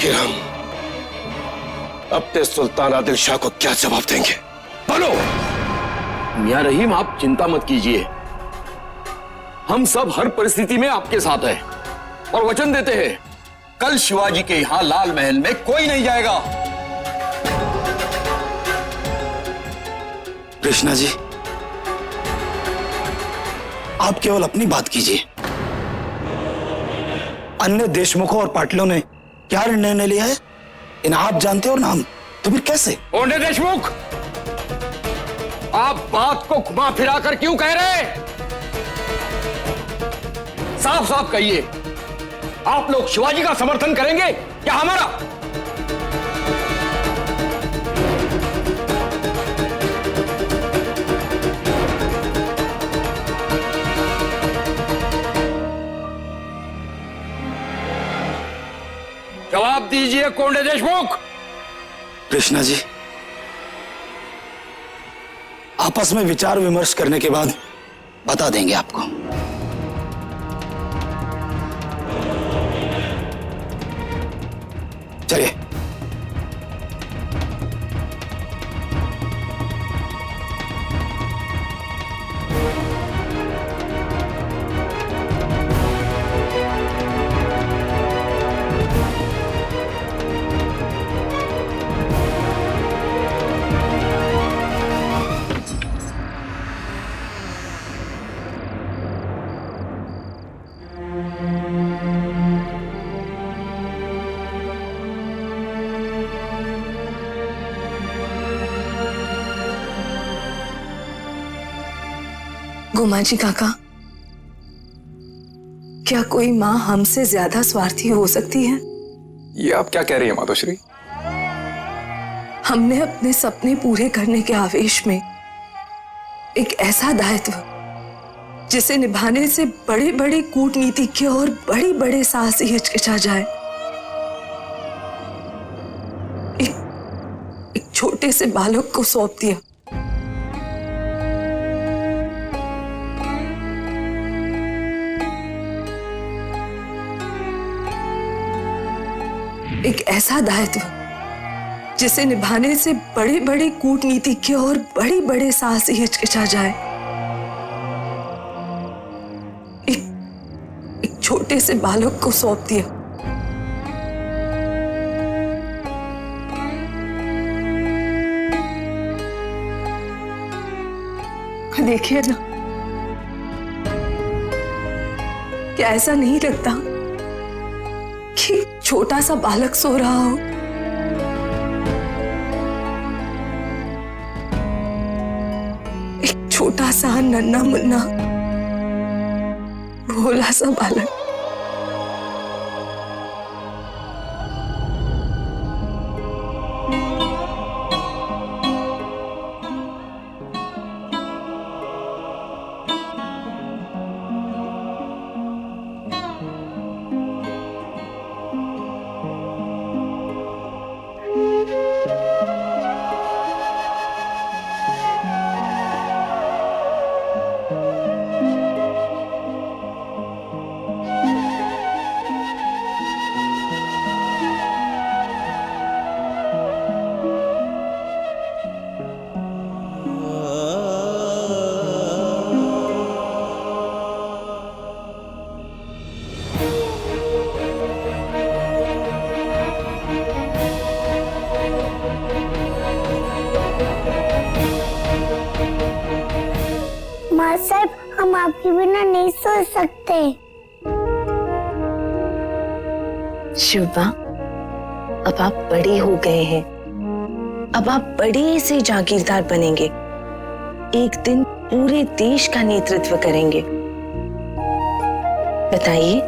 आखिर हम अपने सुल्तान आदिल शाह को क्या जवाब देंगे? बोलो। मियां रहीम, आप चिंता मत कीजिए, हम सब हर परिस्थिति में आपके साथ हैं और वचन देते हैं कल शिवाजी के यहां लाल महल में कोई नहीं जाएगा। कृष्णा जी, आप केवल अपनी बात कीजिए। अन्य देशमुखों और पाटिलों ने क्या निर्णय लिया है इन आप जानते हो ना हम, तो फिर कैसे? ओंडे देशमुख, आप बात को घुमा फिरा कर क्यों कह रहे? साफ साफ कहिए, आप लोग शिवाजी का समर्थन करेंगे या हमारा? जवाब दीजिए कोंडे देशमुख। कृष्णा जी, आपस में विचार विमर्श करने के बाद बता देंगे आपको। चलिए। गुमाजी काका, क्या कोई मां हमसे ज्यादा स्वार्थी हो सकती है? ये आप क्या कह रही हैं मातोश्री? हमने अपने सपने पूरे करने के आवेश में एक ऐसा दायित्व जिसे निभाने से बड़े बड़े कूटनीतिज्ञ और बड़े बड़े साहसी हिचकिचा जाए, एक छोटे से बालक को सौंप दिया। एक ऐसा दायित्व जिसे निभाने से बड़े बड़े कूटनीतिज्ञ और बड़े बड़े साहसी हिचकिचा जाए, एक छोटे से बालक को सौंप दिया। देखिए ना, क्या ऐसा नहीं लगता कि छोटा सा बालक सो रहा हो? एक छोटा सा नन्हा मुन्ना भोला सा बालक। माँ साहब, हम आपके बिना नहीं सो सकते। शिवा, अब आप बड़े हो गए हैं, अब आप बड़े से जागीरदार बनेंगे, एक दिन पूरे देश का नेतृत्व करेंगे। बताइए,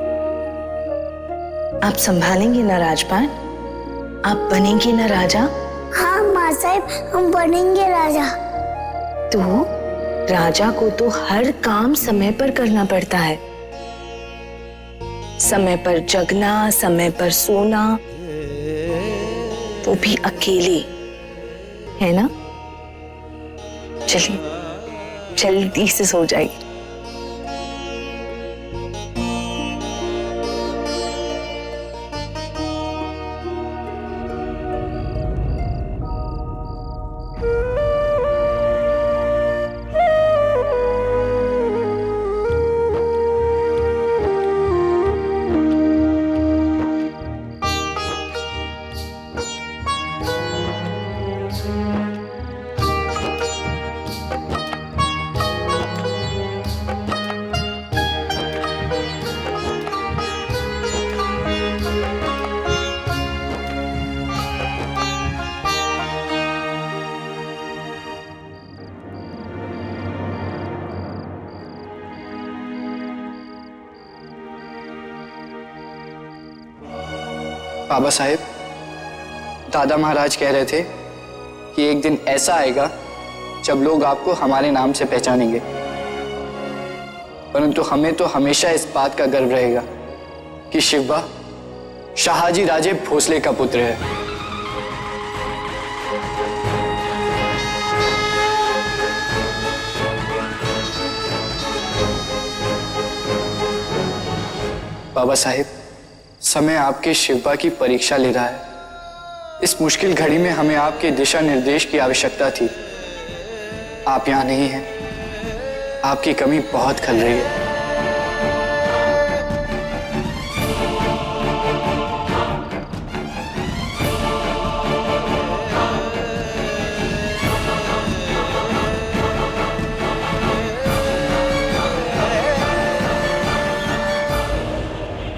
आप संभालेंगे ना राजपाट? आप बनेंगे ना राजा? हाँ माँ साहब, हम बनेंगे राजा। तो राजा को तो हर काम समय पर करना पड़ता है, समय पर जगना, समय पर सोना, वो भी अकेले, है ना? चलिए जल्दी से सो जाइए। बाबा साहेब, दादा महाराज कह रहे थे कि एक दिन ऐसा आएगा जब लोग आपको हमारे नाम से पहचानेंगे, परंतु हमें तो हमेशा इस बात का गर्व रहेगा कि शिवबा शाहाजी राजे भोसले का पुत्र है। बाबा साहेब, समय आपके शिवबा की परीक्षा ले रहा है। इस मुश्किल घड़ी में हमें आपके दिशा निर्देश की आवश्यकता थी। आप यहां नहीं हैं, आपकी कमी बहुत खल रही है।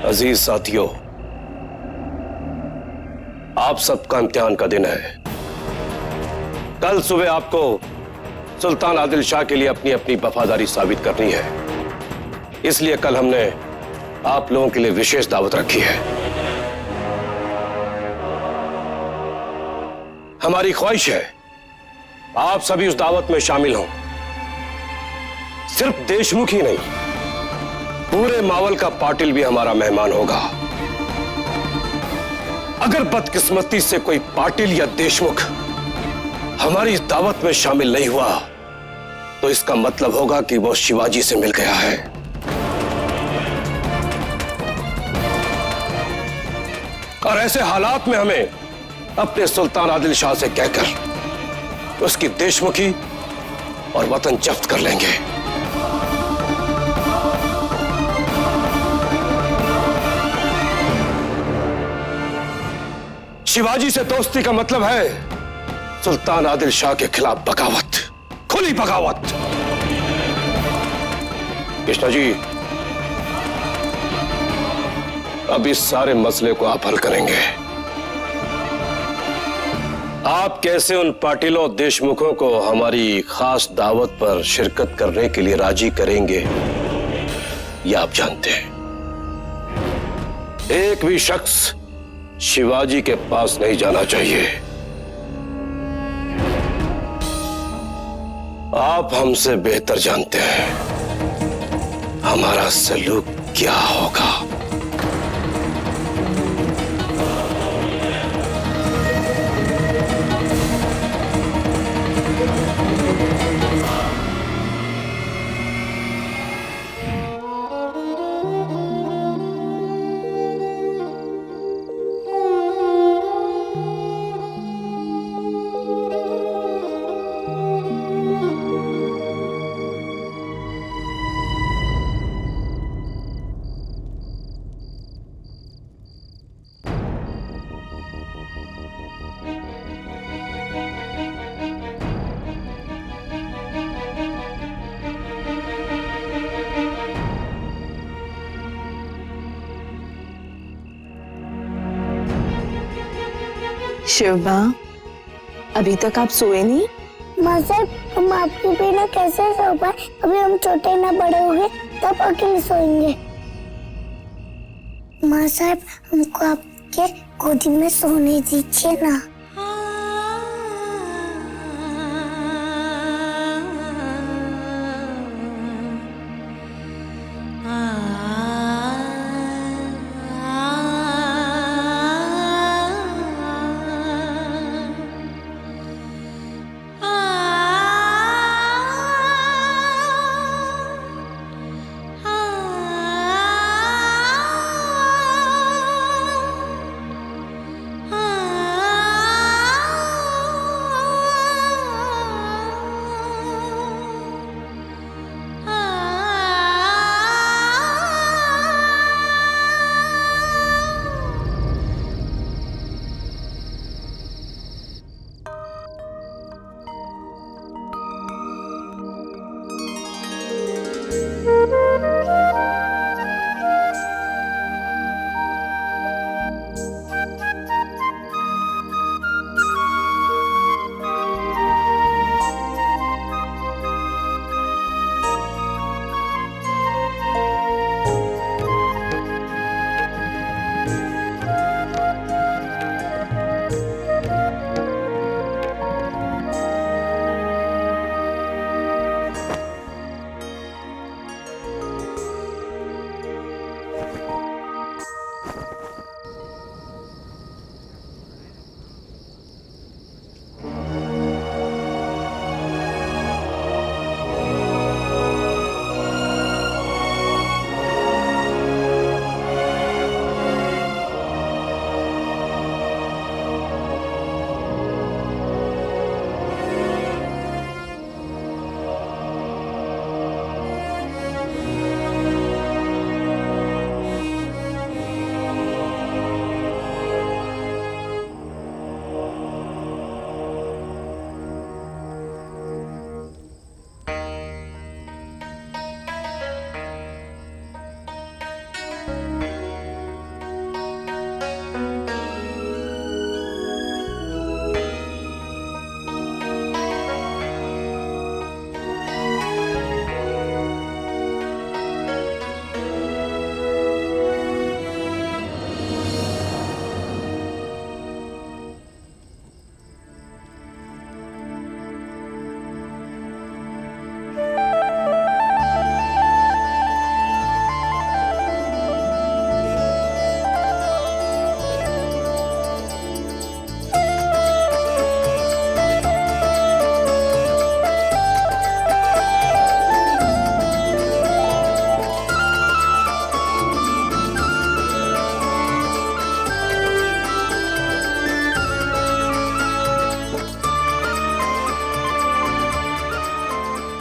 अजीज साथियों, आप सबका इम्तिहान का दिन है। कल सुबह आपको सुल्तान आदिल शाह के लिए अपनी अपनी वफादारी साबित करनी है। इसलिए कल हमने आप लोगों के लिए विशेष दावत रखी है। हमारी ख्वाहिश है आप सभी उस दावत में शामिल हों। सिर्फ देशमुख ही नहीं, पूरे मावल का पाटिल भी हमारा मेहमान होगा। अगर बदकिस्मती से कोई पाटिल या देशमुख हमारी इस दावत में शामिल नहीं हुआ तो इसका मतलब होगा कि वो शिवाजी से मिल गया है। और ऐसे हालात में हमें अपने सुल्तान आदिल शाह से कहकर उसकी देशमुखी और वतन जब्त कर लेंगे। शिवाजी से दोस्ती का मतलब है सुल्तान आदिल शाह के खिलाफ बगावत, खुली बगावत। कृष्णा जी, अब इस सारे मसले को आप हल करेंगे। आप कैसे उन पाटिलों देशमुखों को हमारी खास दावत पर शिरकत करने के लिए राजी करेंगे, यह आप जानते हैं। एक भी शख्स शिवाजी के पास नहीं जाना चाहिए। आप हमसे बेहतर जानते हैं हमारा सलूक क्या होगा। शिवबा, अभी तक आप सोए नहीं? माँ साहब, हम आपके बिना कैसे सो पाए? अभी हम छोटे ना बड़े हो गए तब अकेले सोएंगे। माँ साहब, हमको आपके गोदी में सोने दीजिए ना।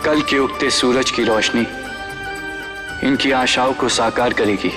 कल के उगते सूरज की रोशनी इनकी आशाओं को साकार करेगी।